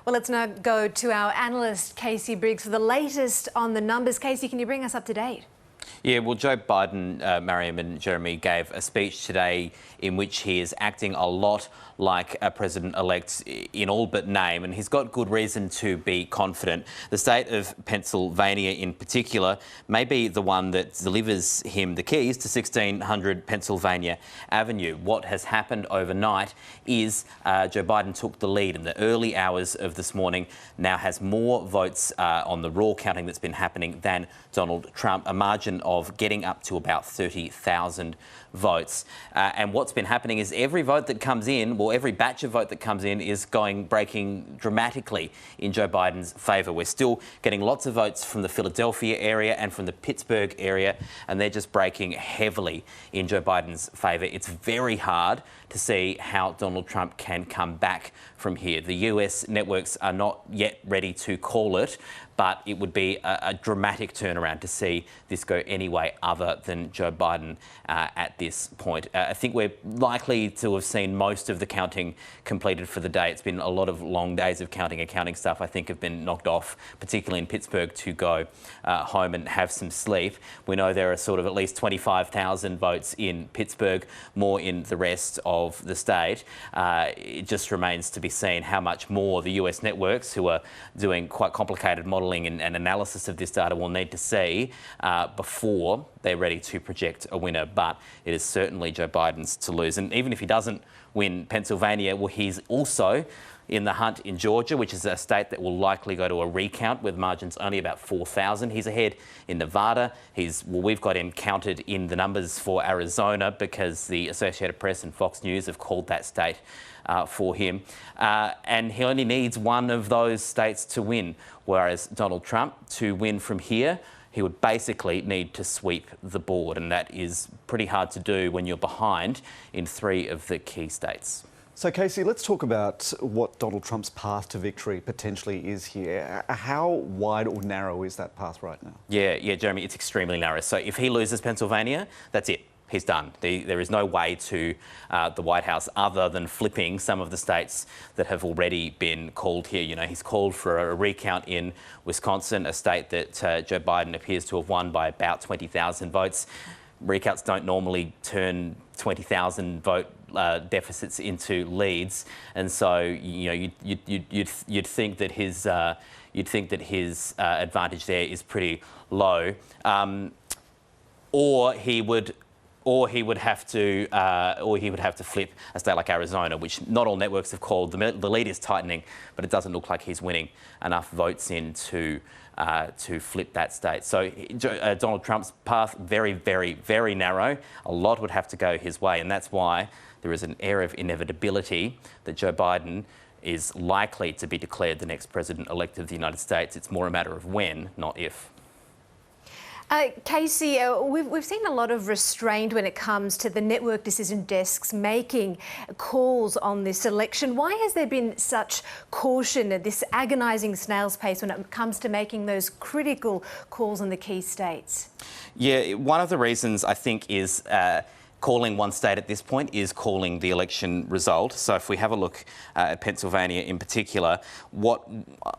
Well, let's now go to our analyst, Casey Briggs, for the latest on the numbers. Casey, can you bring us up to date? Yeah, well, Joe Biden, Mariam and Jeremy, gave a speech today in which he is acting a lot like a president-elect in all but name, and he's got good reason to be confident. The state of Pennsylvania in particular may be the one that delivers him the keys to 1600 Pennsylvania Avenue. What has happened overnight is Joe Biden took the lead in the early hours of this morning, now has more votes on the raw counting that's been happening than Donald Trump, a margin of getting up to about 30,000 votes. And what's been happening is every vote that comes in, well, every batch of vote that comes in is breaking dramatically in Joe Biden's favour. We're still getting lots of votes from the Philadelphia area and from the Pittsburgh area, and they're just breaking heavily in Joe Biden's favour. It's very hard to see how Donald Trump can come back from here. The US networks are not yet ready to call it, but it would be a dramatic turnaround to see this go any way other than Joe Biden at this point. I think we're likely to have seen most of the counting completed for the day. It's been a lot of long days of counting, and counting stuff I think have been knocked off, particularly in Pittsburgh, to go home and have some sleep. We know there are sort of at least 25,000 votes in Pittsburgh, more in the rest of the state. It just remains to be seen how much more the US networks, who are doing quite complicated modelling and analysis of this data, will need to see before they're ready to project a winner. But it is certainly Joe Biden's to lose. And even if he doesn't win Pennsylvania, well, he's also in the hunt in Georgia, which is a state that will likely go to a recount with margins only about 4,000. He's ahead in Nevada. We've got him counted in the numbers for Arizona because the Associated Press and Fox News have called that state for him. And he only needs one of those states to win, whereas Donald Trump, to win from here, he would basically need to sweep the board, and that is pretty hard to do when you're behind in 3 of the key states. So, Casey, let's talk about what Donald Trump's path to victory potentially is here. How wide or narrow is that path right now? Yeah, Jeremy, it's extremely narrow. So if he loses Pennsylvania, that's it. He's done. There is no way to the White House other than flipping some of the states that have already been called here. You know, he's called for a recount in Wisconsin, a state that Joe Biden appears to have won by about 20,000 votes. Recounts don't normally turn 20,000 vote deficits into leads, and so you'd think that his advantage there is pretty low, or he would have to flip a state like Arizona, which not all networks have called. The lead is tightening, but it doesn't look like he's winning enough votes in to flip that state. So Donald Trump's path, very, very, very narrow. A lot would have to go his way, and that's why there is an air of inevitability that Joe Biden is likely to be declared the next president-elect of the United States. It's more a matter of when, not if. Casey, we've seen a lot of restraint when it comes to the network decision desks making calls on this election. Why has there been such caution at this agonising snail's pace when it comes to making those critical calls in the key states? Yeah, one of the reasons I think is calling one state at this point is calling the election result. So if we have a look at Pennsylvania in particular, what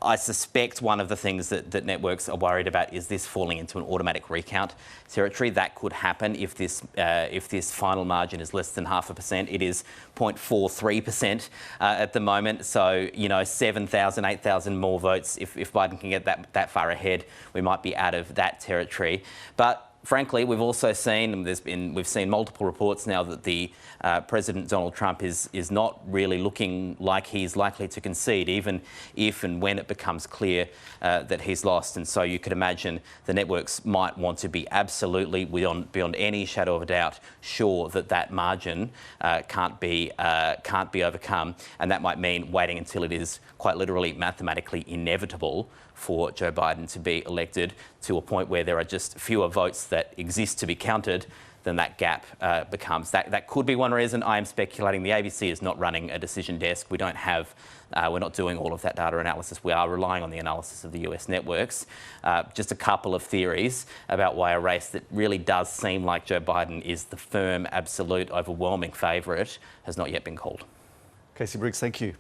I suspect one of the things that networks are worried about is this falling into an automatic recount territory. That could happen if this final margin is less than 0.5%. It is 0.43% at the moment. So, 7,000, 8,000 more votes. If Biden can get that far ahead, we might be out of that territory. But frankly, we've also seen, we've seen multiple reports now that the President Donald Trump is not really looking like he's likely to concede, even if and when it becomes clear that he's lost. And so you could imagine the networks might want to be absolutely, beyond any shadow of a doubt, sure that that margin can't be overcome, and that might mean waiting until it is quite literally mathematically inevitable for Joe Biden to be elected, to a point where there are just fewer votes that exist to be counted than that gap becomes. That could be one reason. I am speculating the ABC is not running a decision desk. We don't have, we're not doing all of that data analysis. We are relying on the analysis of the US networks. Just a couple of theories about why a race that really does seem like Joe Biden is the firm, absolute, overwhelming favourite has not yet been called. Casey Briggs, thank you.